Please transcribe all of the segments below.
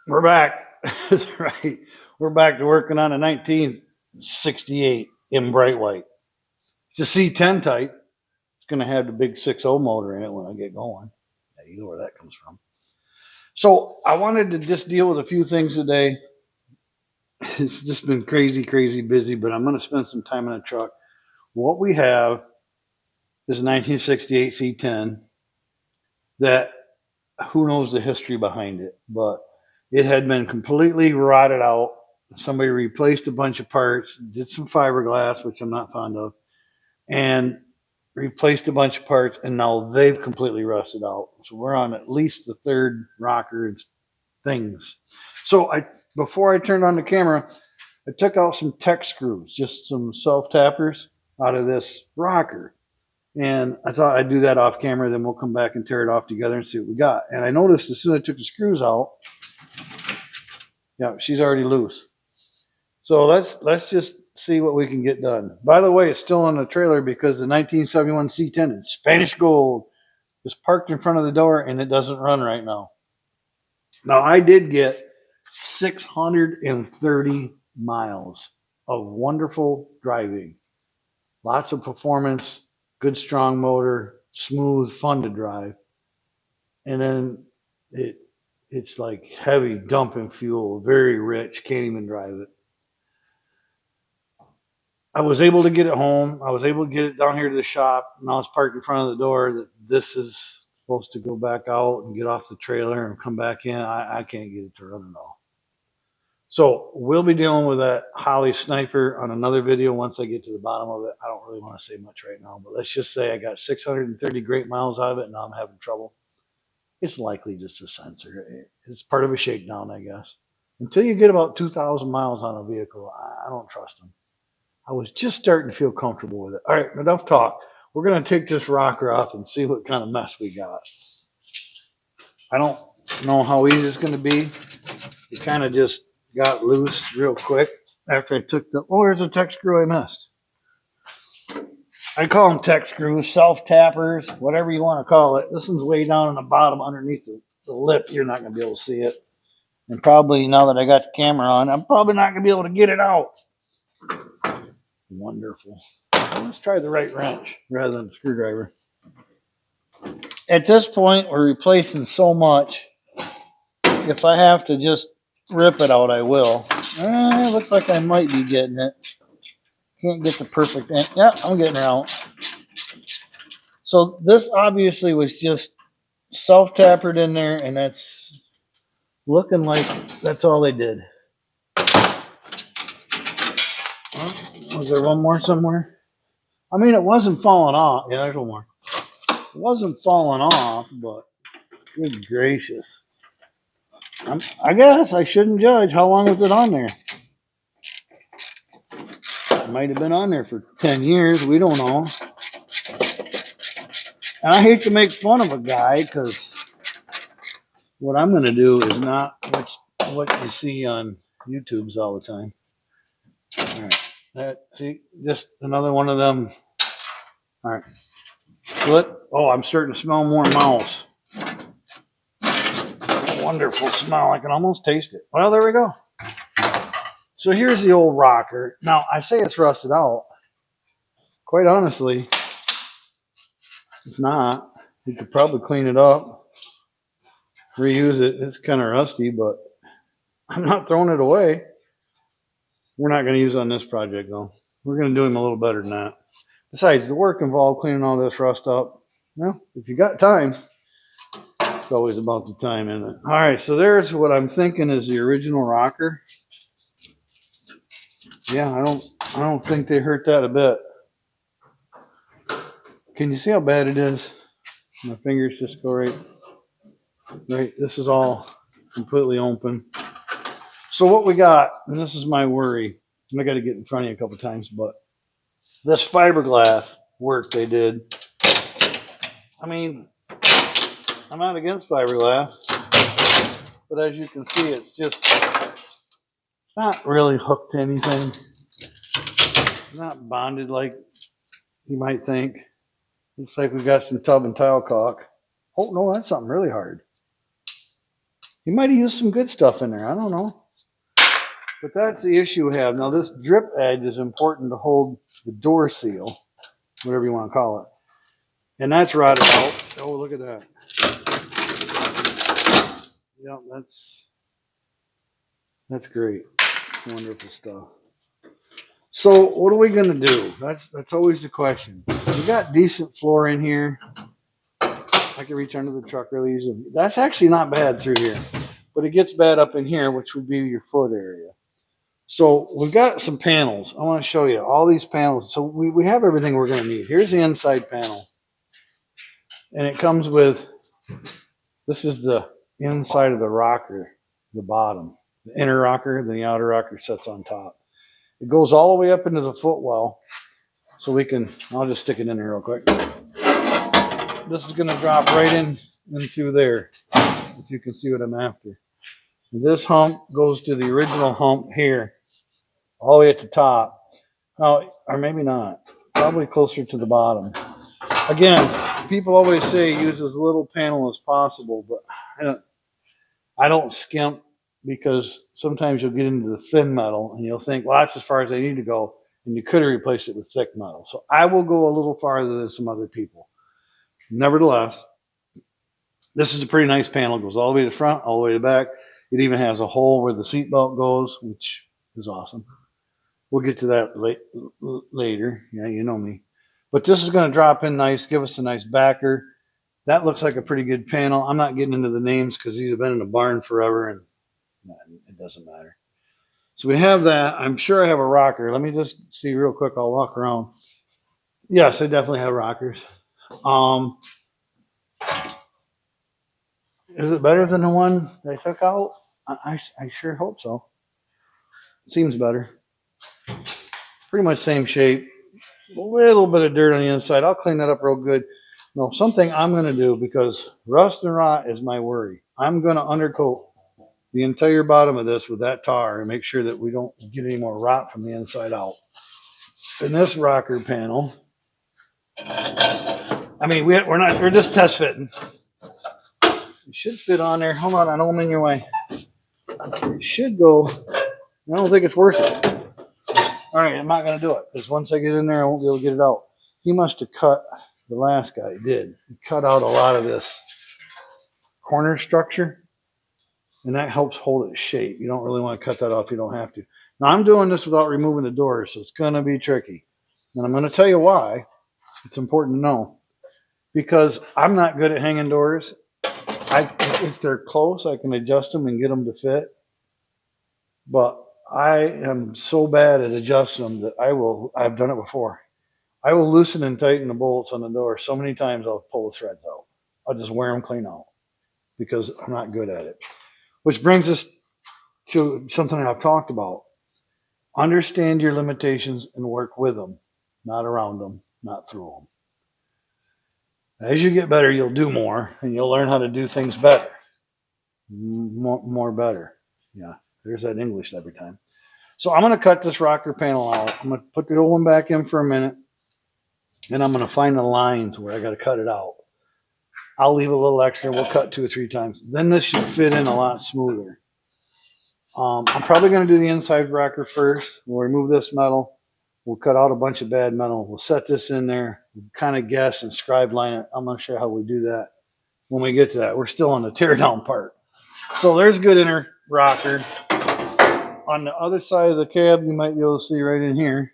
We're back. That's right. We're back to working on a 1968 in bright white. It's a C10 type. It's going to have the big 6.0 motor in it when I get going. Yeah, you know where that comes from. So I wanted to just deal with a few things today. It's just been crazy, crazy busy, but I'm going to spend some time in a truck. What we have is a 1968 C10 that who knows the history behind it, but it had been completely rotted out. Somebody replaced a bunch of parts, did some fiberglass, which I'm not fond of, and replaced a bunch of parts, and now they've completely rusted out. So we're on at least the third rocker and things. So before I turned on the camera, I took out some tech screws, just some self tappers out of this rocker. And I thought I'd do that off camera, then we'll come back and tear it off together and see what we got. And I noticed as soon as I took the screws out, yeah, she's already loose. So let's just see what we can get done. By the way, it's still on the trailer because the 1971 C10 in Spanish gold is parked in front of the door and it doesn't run right now. Now I did get 630 miles of wonderful driving. Lots of performance, good strong motor, smooth, fun to drive. And then it's like heavy dumping fuel, very rich, can't even drive it. I was able to get it home. I was able to get it down here to the shop. Now it's parked in front of the door. That this is supposed to go back out and get off the trailer and come back in. I can't get it to run at all. So we'll be dealing with that Holly Sniper on another video once I get to the bottom of it. I don't really want to say much right now, but let's just say I got 630 great miles out of it, and now I'm having trouble. It's likely just a sensor. It's part of a shakedown, I guess. Until you get about 2,000 miles on a vehicle, I don't trust them. I was just starting to feel comfortable with it. All right, enough talk. We're going to take this rocker off and see what kind of mess we got. I don't know how easy it's going to be. It kind of just got loose real quick after I took there's a tech screw I missed. I call them tech screws, self tappers, whatever you want to call it. This one's way down on the bottom underneath the lip. You're not going to be able to see it. And probably now that I got the camera on, I'm probably not going to be able to get it out. Wonderful. Let's try the right wrench rather than the screwdriver. At this point, we're replacing so much. If I have to just rip it out, I will. It looks like I might be getting it. Can't get the perfect end. Yeah, I'm getting it out. So this obviously was just self-tappered in there, and that's looking like that's all they did. Was there one more somewhere? I mean, it wasn't falling off. Yeah, there's one more. It wasn't falling off, but good gracious. I guess I shouldn't judge. How long was it on there? It might have been on there for 10 years. We don't know. And I hate to make fun of a guy because what I'm going to do is not what you see on YouTube's all the time. All right. See, just another one of them. All right. Split. Oh, I'm starting to smell more mouse. Wonderful smell. I can almost taste it. Well, there we go. So here's the old rocker. Now, I say it's rusted out. Quite honestly, it's not. You could probably clean it up, reuse it. It's kind of rusty, but I'm not throwing it away. We're not going to use it on this project, though. We're going to do him a little better than that. Besides, the work involved cleaning all this rust up, well, if you got time, it's always about the time, isn't it? All right, so there's what I'm thinking is the original rocker. Yeah, I don't think they hurt that a bit. Can you see how bad it is? My fingers just go right. This is all completely open. So what we got, and this is my worry, and I got to get in front of you a couple times, but this fiberglass work they did. I mean, I'm not against fiberglass, but as you can see, it's just not really hooked to anything. Not bonded like you might think. Looks like we've got some tub and tile caulk. Oh no, that's something really hard. He might have used some good stuff in there. I don't know. But that's the issue we have. Now, this drip edge is important to hold the door seal, whatever you want to call it. And that's rotted out. Oh, look at that. Yep, that's great. Wonderful stuff. So what are we gonna do? That's always the question. We got decent floor in here. I can reach under the truck really easily. That's actually not bad through here, but it gets bad up in here, which would be your foot area. So we've got some panels. I want to show you all these panels. So we have everything we're gonna need. Here's the inside panel, and it comes with, this is the inside of the rocker, the bottom. The inner rocker, then the outer rocker sits on top. It goes all the way up into the footwell. So we can, I'll just stick it in here real quick. This is going to drop right in through there, if you can see what I'm after. This hump goes to the original hump here, all the way at the top. Oh, or maybe not. Probably closer to the bottom. Again, people always say use as little panel as possible, but I don't skimp, because sometimes you'll get into the thin metal and you'll think, well, that's as far as I need to go, and you could have replaced it with thick metal. So I will go a little farther than some other people. Nevertheless, this is a pretty nice panel. It goes all the way to the front, all the way to the back. It even has a hole where the seatbelt goes, which is awesome. We'll get to that later. Yeah, you know me. But this is going to drop in nice, give us a nice backer. That looks like a pretty good panel. I'm not getting into the names because these have been in the barn forever, and it doesn't matter. So we have that. I'm sure I have a rocker. Let me just see real quick. I'll walk around. Yes, I definitely have rockers. Um, is it better than the one they took out? I sure hope so. Seems better. Pretty much same shape. A little bit of dirt on the inside. I'll clean that up real good. No, something I'm going to do, because rust and rot is my worry. I'm going to undercoat the entire bottom of this with that tar and make sure that we don't get any more rot from the inside out. And this rocker panel, I mean, we're just test fitting. It should fit on there. Hold on, I know I'm in your way. It should go. I don't think it's worth it. All right, I'm not going to do it, because once I get in there, I won't be able to get it out. He must have cut, the last guy did. He cut out a lot of this corner structure, and that helps hold its shape. You don't really want to cut that off. You don't have to. Now, I'm doing this without removing the doors, so it's going to be tricky. And I'm going to tell you why. It's important to know, because I'm not good at hanging doors. If they're close, I can adjust them and get them to fit. But I am so bad at adjusting them that I've done it before. I will loosen and tighten the bolts on the door so many times I'll pull the threads out. I'll just wear them clean out because I'm not good at it. Which brings us to something I've talked about. Understand your limitations and work with them, not around them, not through them. As you get better, you'll do more and you'll learn how to do things better. More better. Yeah, there's that English every time. So I'm going to cut this rocker panel out. I'm going to put the old one back in for a minute, and I'm going to find the lines where I got to cut it out. I'll leave a little extra. We'll cut 2 or 3 times. Then this should fit in a lot smoother. I'm probably going to do the inside rocker first. We'll remove this metal. We'll cut out a bunch of bad metal. We'll set this in there, we'll kind of guess and scribe line it. I'm not sure how we do that when we get to that. We're still on the tear down part. So there's a good inner rocker. On the other side of the cab, you might be able to see right in here,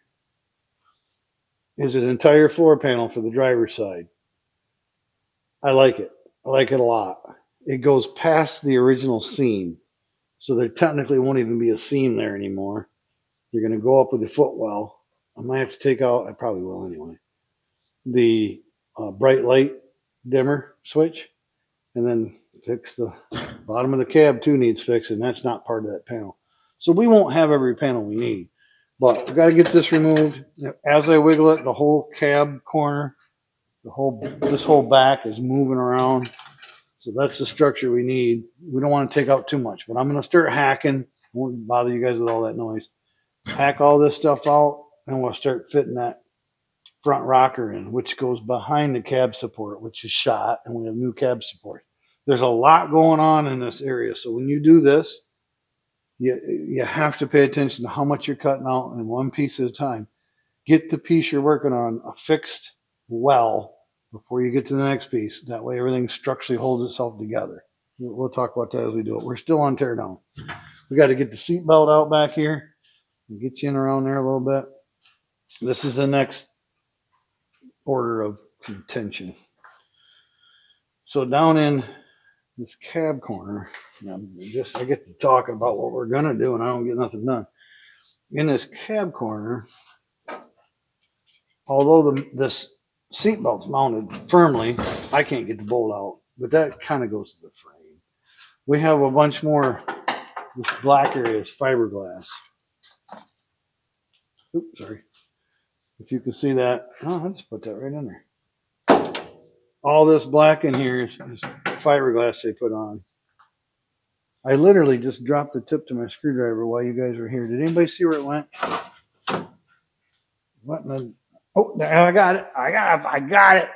is an entire floor panel for the driver's side. I like it. I like it a lot. It goes past the original seam. So there technically won't even be a seam there anymore. You're going to go up with the footwell. I might have to take out, I probably will anyway, the bright light dimmer switch, and then fix the bottom of the cab too needs fixing. That's not part of that panel. So we won't have every panel we need, but we've got to get this removed. As I wiggle it, the whole cab corner, this whole back is moving around. So that's the structure we need. We don't want to take out too much, but I'm going to start hacking. I won't bother you guys with all that noise. Hack all this stuff out, and we'll start fitting that front rocker in, which goes behind the cab support, which is shot, and we have new cab support. There's a lot going on in this area. So when you do this, you have to pay attention to how much you're cutting out in one piece at a time. Get the piece you're working on affixed well before you get to the next piece. That way everything structurally holds itself together. We'll talk about that as we do it. We're still on tear down. We got to get the seat belt out back here and get you in around there a little bit. This is the next order of contention. So down in this cab corner, I get to talking about what we're gonna do, and I don't get nothing done. In this cab corner, although this seat belt's mounted firmly, I can't get the bolt out, but that kind of goes to the frame. We have a bunch more. This black area is fiberglass. Oops, sorry. If you can see that, oh, I just put that right in there. All this black in here is fiberglass they put on. I literally just dropped the tip to my screwdriver while you guys were here. Did anybody see where it went? What in the, oh, I got it. I got it.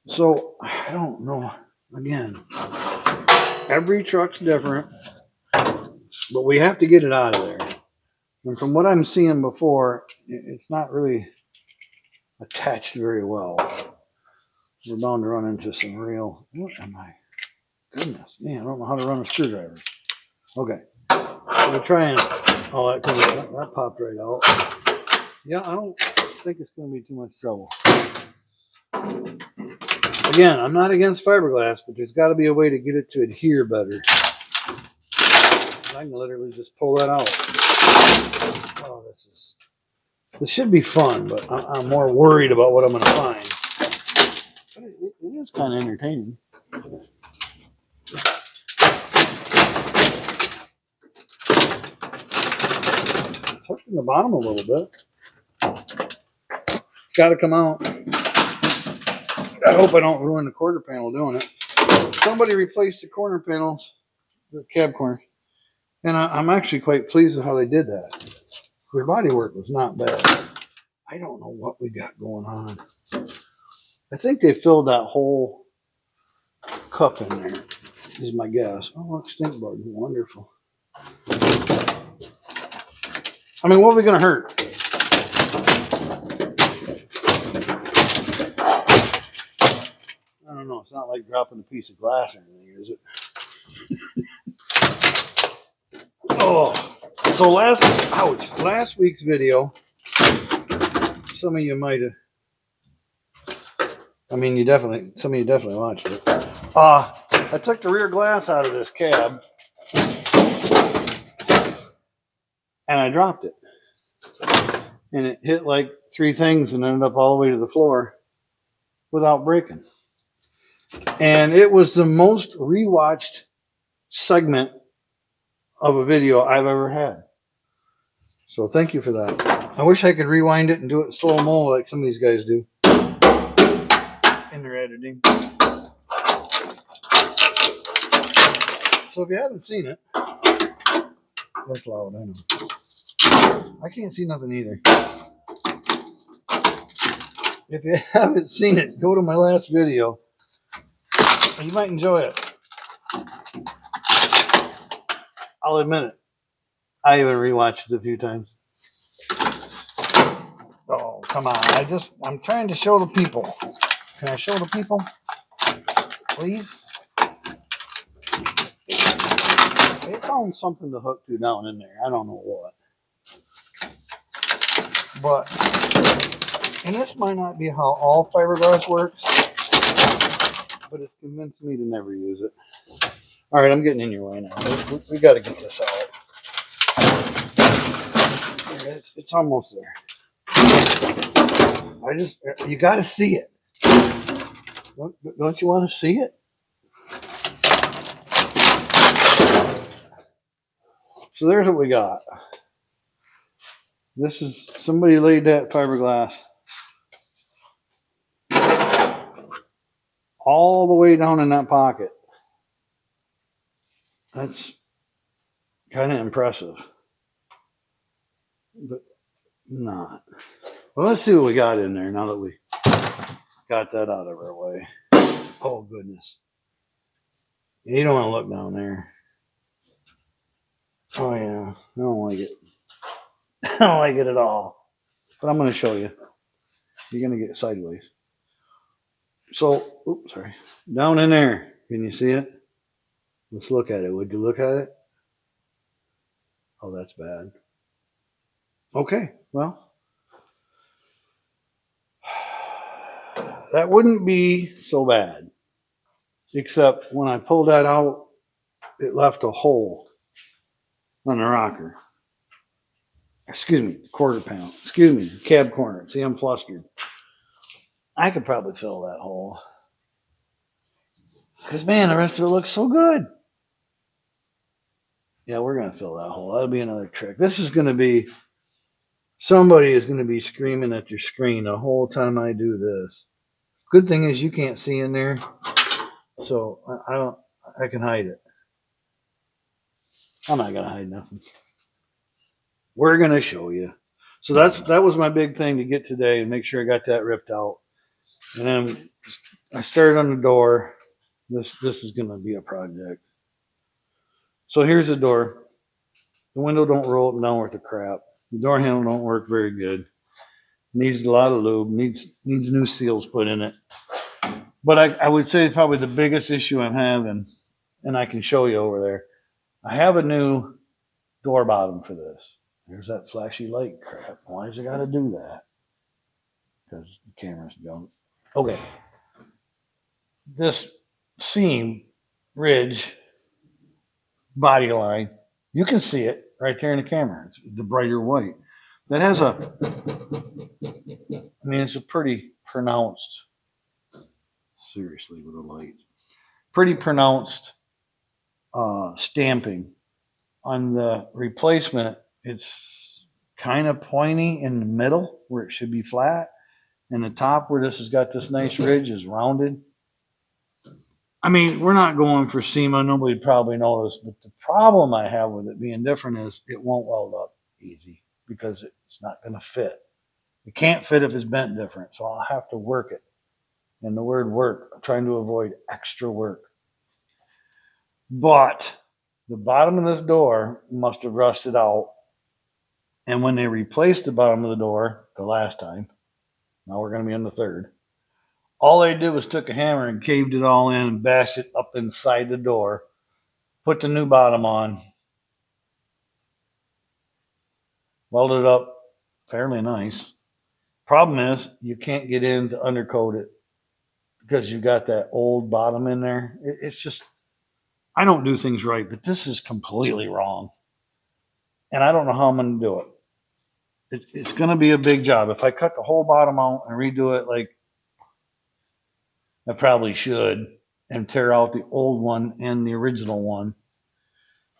So I don't know. Again, every truck's different, but we have to get it out of there. And from what I'm seeing before, it's not really attached very well. We're bound to run into some real. What am I? Goodness, man, I don't know how to run a screwdriver. Okay, so we're trying. Oh, that popped right out. Yeah, I don't think it's going to be too much trouble. Again, I'm not against fiberglass, but there's got to be a way to get it to adhere better. I can literally just pull that out. Oh, this should be fun, but I'm more worried about what I'm going to find. But it is kind of entertaining. Touching the bottom a little bit. It's got to come out. I hope I don't ruin the quarter panel doing it. Somebody replaced the corner panels, the cab corners, and I'm actually quite pleased with how they did that. Their body work was not bad. I don't know what we got going on. I think they filled that whole cup in there, is my guess. Oh, look, stink bug. Wonderful. I mean, what are we going to hurt? I don't know. It's not like dropping a piece of glass or anything, is it? Oh, so last week's video, some of you might have, some of you definitely watched it. I took the rear glass out of this cab and I dropped it. And it hit like 3 things and ended up all the way to the floor without breaking. And it was the most rewatched segment of a video I've ever had. So thank you for that. I wish I could rewind it and do it in slow-mo like some of these guys do in their editing. So if you haven't seen it, that's loud, I know. I can't see nothing either. If you haven't seen it, go to my last video. You might enjoy it. I'll admit it. I even rewatched it a few times. Oh, come on. I'm trying to show the people. Can I show the people? Please? They found something to hook to down in there. I don't know what. But, and this might not be how all fiberglass works, but it's convinced me to never use it. All right, I'm getting in your way now. We got to get this out. It's almost there. You got to see it. Don't you want to see it? So there's what we got. This is, somebody laid that fiberglass all the way down in that pocket. That's kind of impressive, but not. Well, let's see what we got in there now that we got that out of our way. Oh, goodness. You don't want to look down there. Oh yeah, I don't like it. I don't like it at all. But I'm going to show you. You're going to get sideways. So, oops, sorry. Down in there. Can you see it? Let's look at it. Would you look at it? Oh, that's bad. Okay, well, that wouldn't be so bad. Except when I pulled that out, it left a hole on the rocker. Excuse me, quarter panel. Excuse me, cab corner. See, I'm flustered. I could probably fill that hole. Because, man, the rest of it looks so good. Yeah, we're going to fill that hole. That'll be another trick. This is going to be, somebody is going to be screaming at your screen the whole time I do this. Good thing is you can't see in there. So I can hide it. I'm not going to hide nothing. We're going to show you. So that was my big thing to get today and make sure I got that ripped out. And then I started on the door. This is going to be a project. So here's the door. The window don't roll up and down worth of crap. The door handle don't work very good. Needs a lot of lube. Needs new seals put in it. But I would say probably the biggest issue I'm having, and I can show you over there. I have a new door bottom for this. There's that flashy light crap. Why does it got to do that? Because the camera's junk. Okay. This seam ridge body line, you can see it right there in the camera. It's the brighter white. That has it's a pretty pronounced, seriously with the light, pretty pronounced stamping. On the replacement, it's kind of pointy in the middle where it should be flat. And the top where this has got this nice ridge is rounded. We're not going for SEMA. Nobody probably noticed. But the problem I have with it being different is it won't weld up easy because it's not going to fit. It can't fit if it's bent different. So I'll have to work it. And the word work, I'm trying to avoid extra work. But the bottom of this door must have rusted out. And when they replaced the bottom of the door the last time, now we're going to be on the third, all they did was took a hammer and caved it all in and bashed it up inside the door, put the new bottom on, welded it up fairly nice. Problem is, you can't get in to undercoat it because you got that old bottom in there. It's just, I don't do things right, but this is completely wrong. And I don't know how I'm going to do it. It's going to be a big job. If I cut the whole bottom out and redo it like I probably should and tear out the old one and the original one,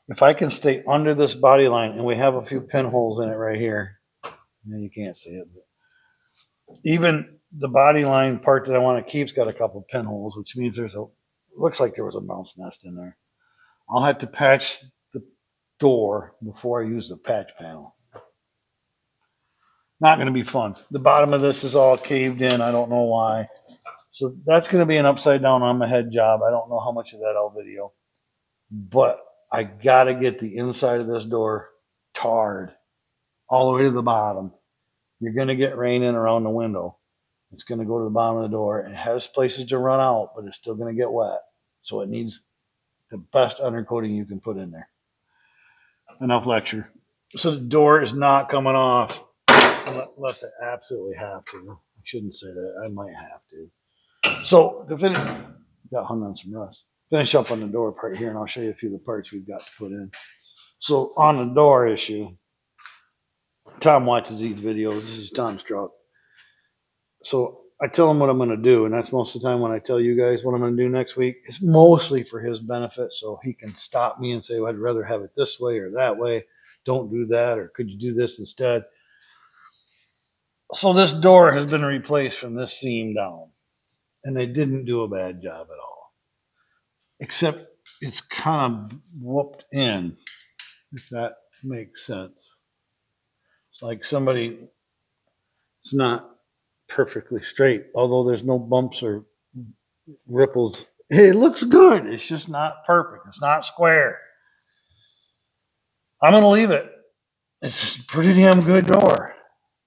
if I can stay under this body line, and we have a few pinholes in it right here, and you can't see it, but even the body line part that I want to keep's got a couple pinholes, which means looks like there was a mouse nest in there. I'll have to patch the door before I use the patch panel. Not going to be fun. The bottom of this is all caved in. I don't know why. So that's going to be an upside down on my head job. I don't know how much of that I'll video. But I got to get the inside of this door tarred all the way to the bottom. You're going to get rain in around the window. It's going to go to the bottom of the door. It has places to run out, but it's still going to get wet. So it needs the best undercoating you can put in there. Enough lecture. So the door is not coming off unless I absolutely have to. I shouldn't say that. I might have to. So to finish, got hung on some rust. Finish up on the door part here, and I'll show you a few of the parts we've got to put in. So on the door issue, Tom watches these videos. This is Tom's truck. So I tell him what I'm going to do, and that's most of the time when I tell you guys what I'm going to do next week. It's mostly for his benefit, so he can stop me and say, well, I'd rather have it this way or that way. Don't do that, or could you do this instead? So this door has been replaced from this seam down, and they didn't do a bad job at all, except it's kind of whooped in, if that makes sense. It's like it's not perfectly straight, although there's no bumps or ripples It looks good. It's just not perfect. It's not square. I'm going to leave it. It's a pretty damn good door.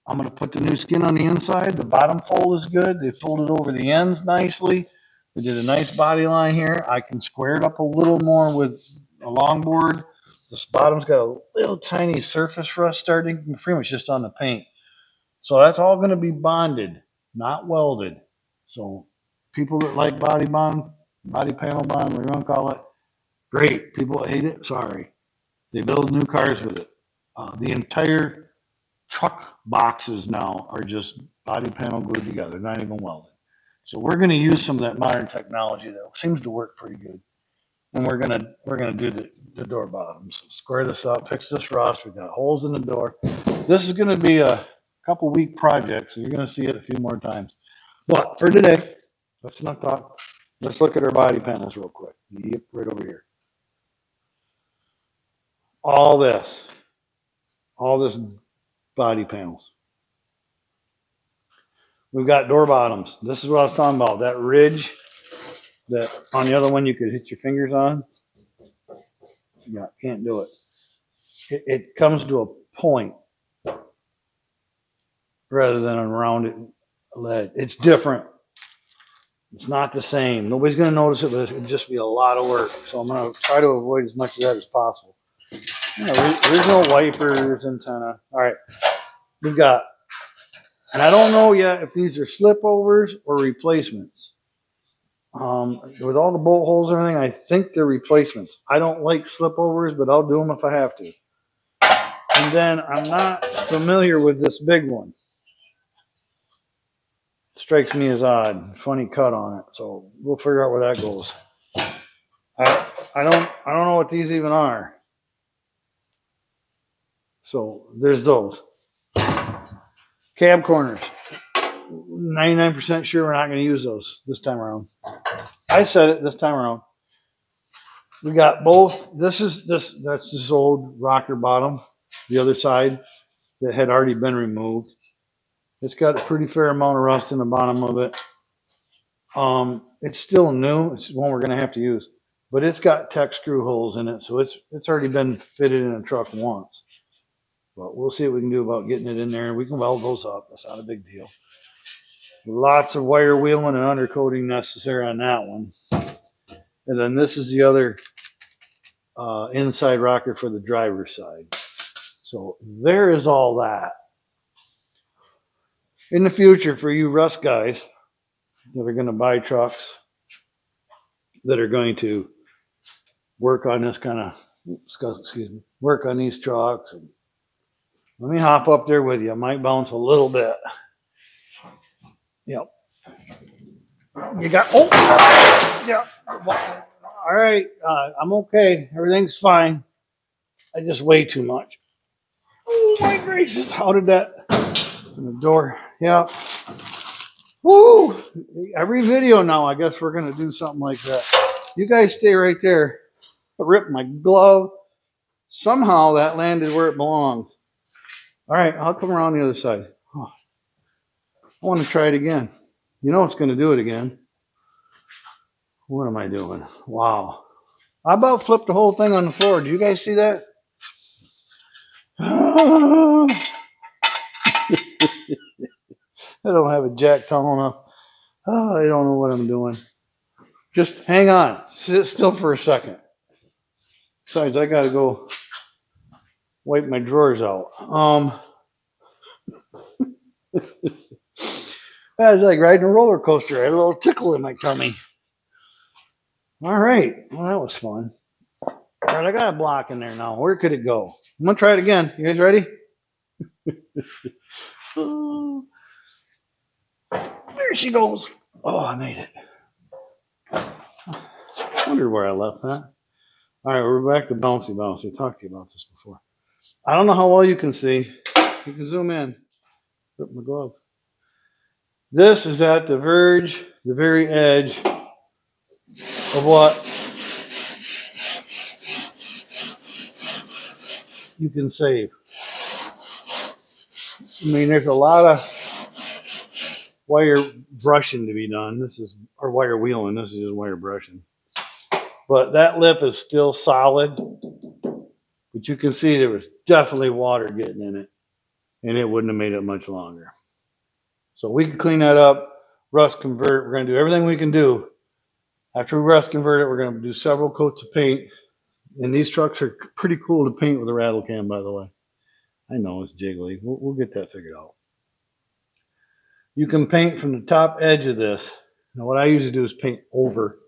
I'm going to put the new skin on the inside. The bottom fold is good. They folded over the ends nicely. They did a nice body line here. I can square it up a little more with a longboard. This bottom's got a little tiny surface rust starting, pretty much just on the paint. So that's all going to be bonded, not welded. So people that like body bond, body panel bond, whatever you want to call it, great. People that hate it, sorry. They build new cars with it. The entire truck boxes now are just body panel glued together, not even welded. So we're going to use some of that modern technology that seems to work pretty good, and we're gonna do the door bottoms. Square this up, fix this rust. We've got holes in the door. This is going to be a couple week project, so you're going to see it a few more times. But for today, let's not talk. Let's look at our body panels real quick. Yep, right over here. All this, all this body panels. We've got door bottoms. This is what I was talking about. That ridge that on the other one you could hit your fingers on. Yeah, can't do it. It comes to a point rather than a rounded lead. It's different. It's not the same. Nobody's going to notice it, but it'd just be a lot of work. So I'm going to try to avoid as much of that as possible. Original wipers, antenna. All right. We've got, and I don't know yet if these are slipovers or replacements. With all the bolt holes and everything, I think they're replacements. I don't like slipovers, but I'll do them if I have to. And then I'm not familiar with this big one. Strikes me as odd. Funny cut on it. So we'll figure out where that goes. I don't know what these even are. So there's those. Cab corners. 99% sure we're not going to use those this time around. I said it this time around. We got both. That's this old rocker bottom. The other side that had already been removed. It's got a pretty fair amount of rust in the bottom of it. It's still new. It's one we're going to have to use, but it's got tech screw holes in it, so it's already been fitted in a truck once. But we'll see what we can do about getting it in there, and we can weld those up. That's not a big deal. Lots of wire wheeling and undercoating necessary on that one. And then this is the other inside rocker for the driver's side. So there is all that. In the future, for you rust guys that are going to buy trucks, that are going to work on this kind of, work on these trucks. And let me hop up there with you. I might bounce a little bit. Yep. You got, oh, yeah. All right. I'm okay. Everything's fine. I just weigh too much. Oh my gracious. How did that, in the door? Yeah. Woo! Every video now, I guess we're going to do something like that. You guys stay right there. I ripped my glove. Somehow that landed where it belongs. All right, I'll come around the other side. Oh, I want to try it again. You know it's going to do it again. What am I doing? Wow. I about flipped the whole thing on the floor. Do you guys see that? I don't have a jack tall enough. Oh, I don't know what I'm doing. Just hang on. Sit still for a second. Besides, I got to go wipe my drawers out. It's like riding a roller coaster. I had a little tickle in my tummy. All right. Well, that was fun. All right, I got a block in there now. Where could it go? I'm going to try it again. You guys ready? There she goes. Oh, I made it. I wondered where I left that. All right, we're back to bouncy bouncy. I talked to you about this before. I don't know how well you can see. You can zoom in. Rip my glove. This is at the verge, the very edge of what you can save. I mean, there's a lot wire brushing to be done. This is, or wire wheeling. This is just wire brushing. But that lip is still solid. But you can see there was definitely water getting in it, and it wouldn't have made it much longer. So we can clean that up, rust convert. We're going to do everything we can do. After we rust convert it, we're going to do several coats of paint. And these trucks are pretty cool to paint with a rattle can, by the way. I know it's jiggly. We'll get that figured out. You can paint from the top edge of this. Now, what I usually do is paint over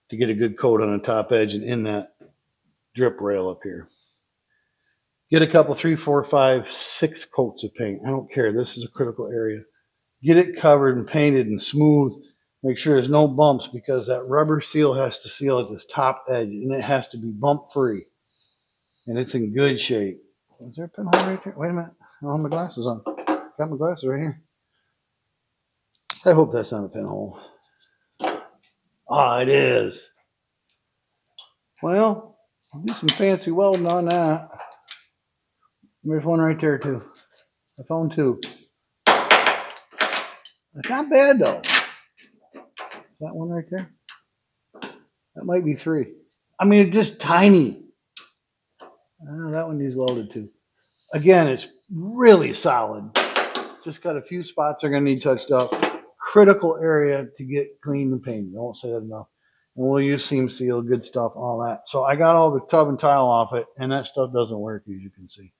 to get a good coat on the top edge and in that drip rail up here. Get a couple, 3, 4, 5, 6 coats of paint. I don't care. This is a critical area. Get it covered and painted and smooth. Make sure there's no bumps because that rubber seal has to seal at this top edge and it has to be bump free. And it's in good shape. Is there a pinhole right there? Wait a minute. I don't have my glasses on. Got my glasses right here. I hope that's not a pinhole. Ah, it is. Well, I'll do some fancy welding on that. There's one right there too. I found 2. It's not bad though. Is that one right there? That might be 3. I mean, it's just tiny. That one needs welded too. Again, it's really solid. Just got a few spots that are going to need touched up. Critical area to get clean and painted. I won't say that enough. And we'll use seam seal, good stuff, all that. So I got all the tub and tile off it, and that stuff doesn't work, as you can see.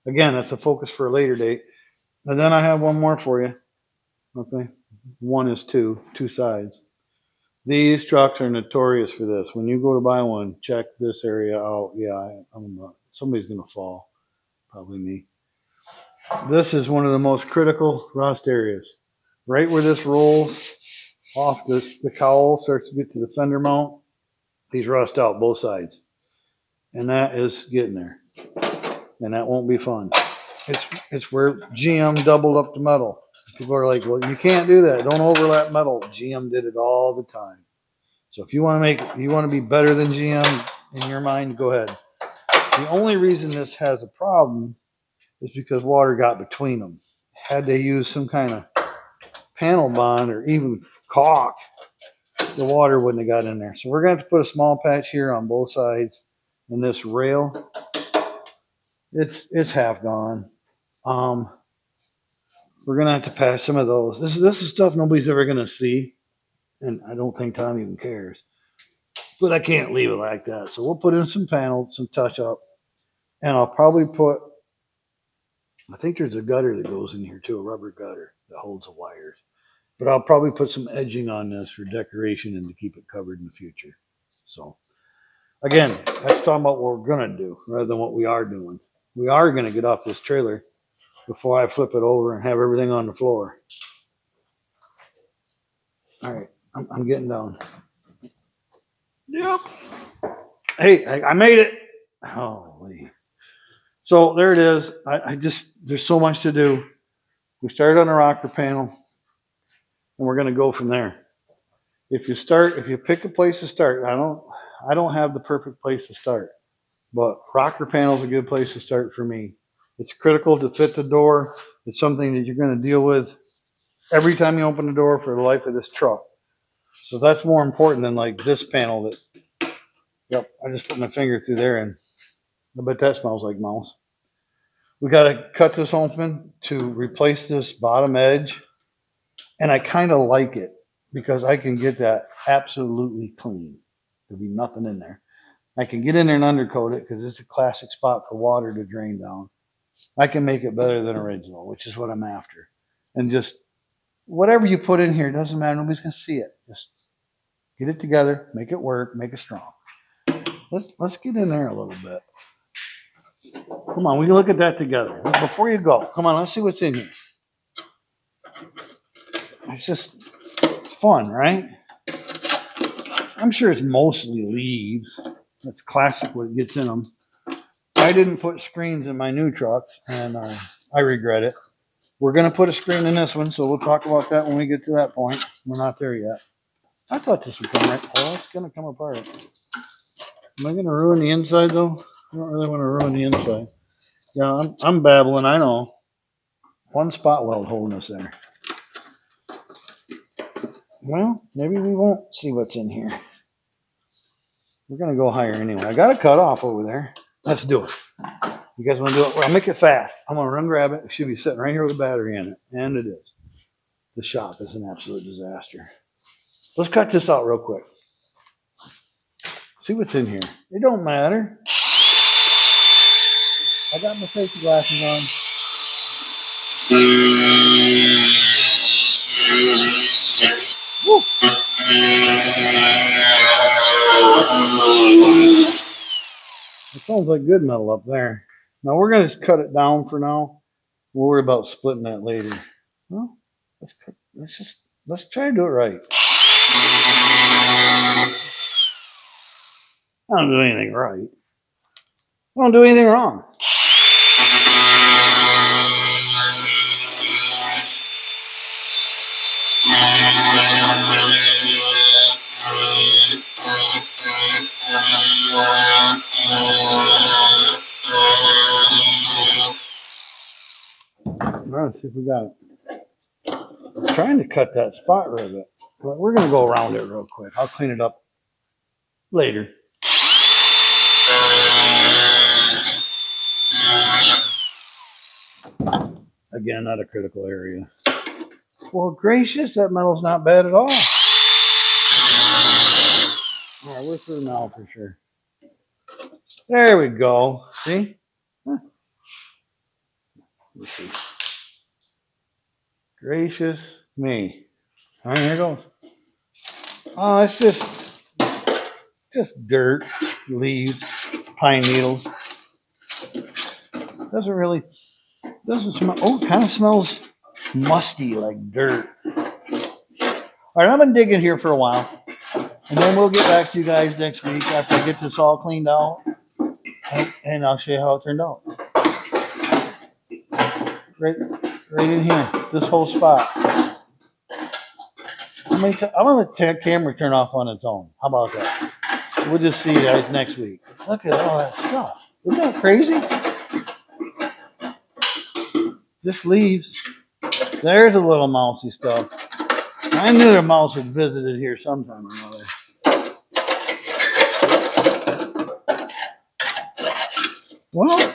Again, that's a focus for a later date. And then I have one more for you. Okay. One is 2 sides. These trucks are notorious for this. When you go to buy one, check this area out. Yeah, somebody's going to fall. Probably me. This is one of the most critical rust areas. Right where this rolls off the cowl, starts to get to the fender mount, these rust out both sides. And that is getting there. And that won't be fun. It's where GM doubled up the metal. People are like, well, you can't do that. Don't overlap metal. GM did it all the time. So if you want to be better than GM in your mind, go ahead. The only reason this has a problem is because water got between them. Had they used some kind of panel bond or even caulk, the water wouldn't have got in there. So we're going to have to put a small patch here on both sides. And this rail, it's half gone. We're going to have to patch some of those. This is stuff nobody's ever going to see. And I don't think Tom even cares. But I can't leave it like that. So we'll put in some panels, some touch up. And I'll probably I think there's a gutter that goes in here too, a rubber gutter that holds the wires. But I'll probably put some edging on this for decoration and to keep it covered in the future. So again, that's talking about what we're going to do rather than what we are doing. We are going to get off this trailer before I flip it over and have everything on the floor. All right, I'm getting down. Yep. Hey, I made it. Holy. So there it is. There's so much to do. We started on the rocker panel, and we're going to go from there. If you pick a place to start, I don't have the perfect place to start, but rocker panel is a good place to start for me. It's critical to fit the door. It's something that you're going to deal with every time you open the door for the life of this truck. So that's more important than like this panel yep, I just put my finger through there and I bet that smells like mouse. We got to cut this open to replace this bottom edge. And I kind of like it because I can get that absolutely clean. There'll be nothing in there. I can get in there and undercoat it because it's a classic spot for water to drain down. I can make it better than original, which is what I'm after. And just whatever you put in here, it doesn't matter. Nobody's going to see it. Just get it together, make it work, make it strong. Let's get in there a little bit. Come on, we can look at that together. Before you go, come on, let's see what's in here. It's fun, right? I'm sure it's mostly leaves. That's classic what gets in them. I didn't put screens in my new trucks, and I regret it. We're going to put a screen in this one, so we'll talk about that when we get to that point. We're not there yet. I thought this would come right. Oh, it's going to come apart. Am I going to ruin the inside, though? I don't really want to ruin the inside. Yeah, I'm babbling, I know. One spot weld holding us there. Well, maybe we won't see what's in here. We're gonna go higher anyway. I got a cut off over there. Let's do it. You guys want to do it? Well, I'll make it fast. I'm gonna run grab it. It should be sitting right here with a battery in it, and it is. The shop is an absolute disaster. Let's cut this out real quick. See what's in here. It don't matter. I got my safety glasses on. Woo. It sounds like good metal up there. Now we're gonna just cut it down for now. We'll worry about splitting that later. Well, let's try to do it right. I don't do anything right. I don't do anything wrong. Let's see if we got it. I'm trying to cut that spot rivet, but we're gonna go around it real quick. I'll clean it up later. Again, not a critical area. Well, gracious, that metal's not bad at all. All right, we're through now for sure. There we go. See? Huh. Let's see. Gracious me. All right, here it goes. Oh, it's just dirt, leaves, pine needles. Doesn't smell. Oh, it kind of smells musty, like dirt. All right, I've been digging here for a while, and then we'll get back to you guys next week after I get this all cleaned out, and I'll show you how it turned out. Right in here, this whole spot. I'm gonna let the camera turn off on its own. How about that? We'll just see you guys next week. Look at all that stuff. Isn't that crazy? Just leaves. There's a little mousy stuff. I knew the mouse had visited here sometime or another. Well,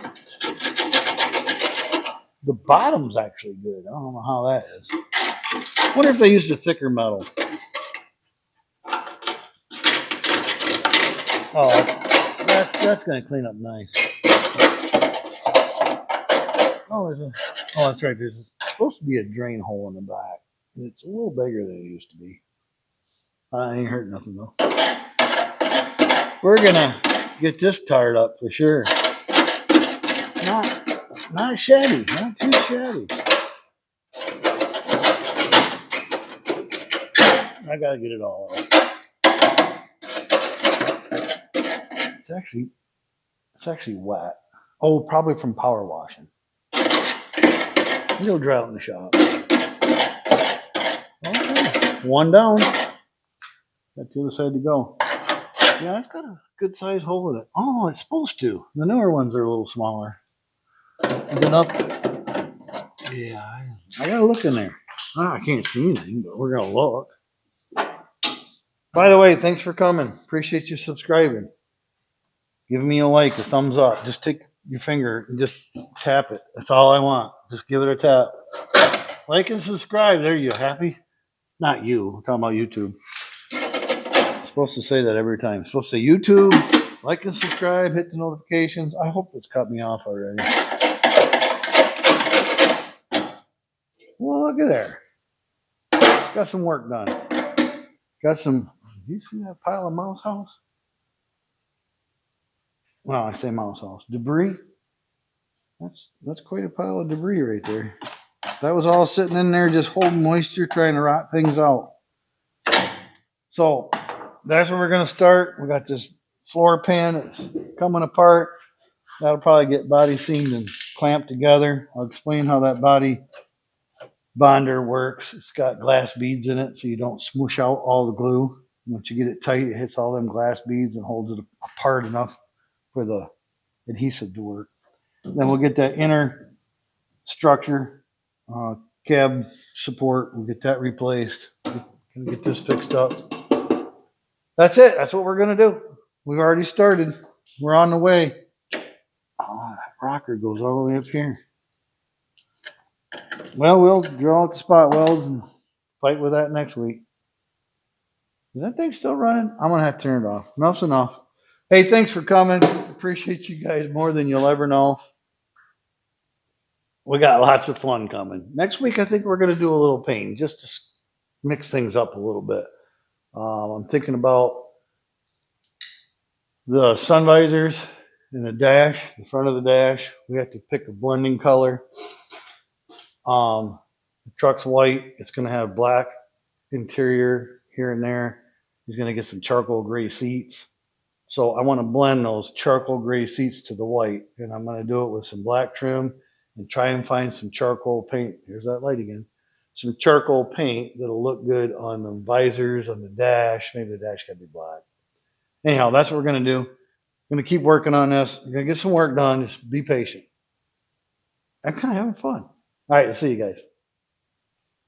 the bottom's actually good. I don't know how that is. I wonder if they used a thicker metal. Oh, that's going to clean up nice. Oh, that's right. There's supposed to be a drain hole in the back. It's a little bigger than it used to be. I ain't hurt nothing though. We're gonna get this tired up for sure. Not shabby, not too shabby. I gotta get it all out. It's actually wet. Oh, probably from power washing. It'll dry out in the shop. Okay. One down. Got the other side to go. Yeah, it's got a good size hole in it. Oh, it's supposed to. The newer ones are a little smaller. Good up. Yeah, I gotta look in there. Oh, I can't see anything, but we're gonna look. By the way, thanks for coming. Appreciate you subscribing. Give me a like, a thumbs up. Just take your finger and just tap it. That's all I want. Just give it a tap. Like and subscribe. There you happy? Not you. I'm talking about YouTube. I'm supposed to say that every time. I'm supposed to say YouTube, like and subscribe, hit the notifications. I hope it's cut me off already. Well, look at there. Got some work done. Got some. Do you see that pile of mouse house? Well, I say mouse house. Debris. That's quite a pile of debris right there. That was all sitting in there just holding moisture, trying to rot things out. So that's where we're going to start. We got this floor pan that's coming apart. That'll probably get body seamed and clamped together. I'll explain how that body bonder works. It's got glass beads in it so you don't smoosh out all the glue. Once you get it tight, it hits all them glass beads and holds it apart enough for the adhesive to work. Then we'll get that inner structure, cab support. We'll get that replaced. Gonna get this fixed up. That's it. That's what we're gonna do. We've already started. We're on the way. Oh, that rocker goes all the way up here. Well, we'll draw out the spot welds and fight with that next week. Is that thing still running? I'm gonna have to turn it off. Enough's enough. Hey, thanks for coming. Appreciate you guys more than you'll ever know. We got lots of fun coming. Next week, I think we're gonna do a little painting just to mix things up a little bit. I'm thinking about the sun visors and the dash, the front of the dash. We have to pick a blending color. The truck's white. It's going to have black interior here and there. He's going to get some charcoal gray seats. So I want to blend those charcoal gray seats to the white, and I'm going to do it with some black trim and try and find some charcoal paint. Here's that light again. Some charcoal paint that'll look good on the visors, on the dash. Maybe the dash got to be black. Anyhow, that's what we're going to do. I'm going to keep working on this. I'm going to get some work done. Just be patient. I'm kind of having fun. All right, see you guys.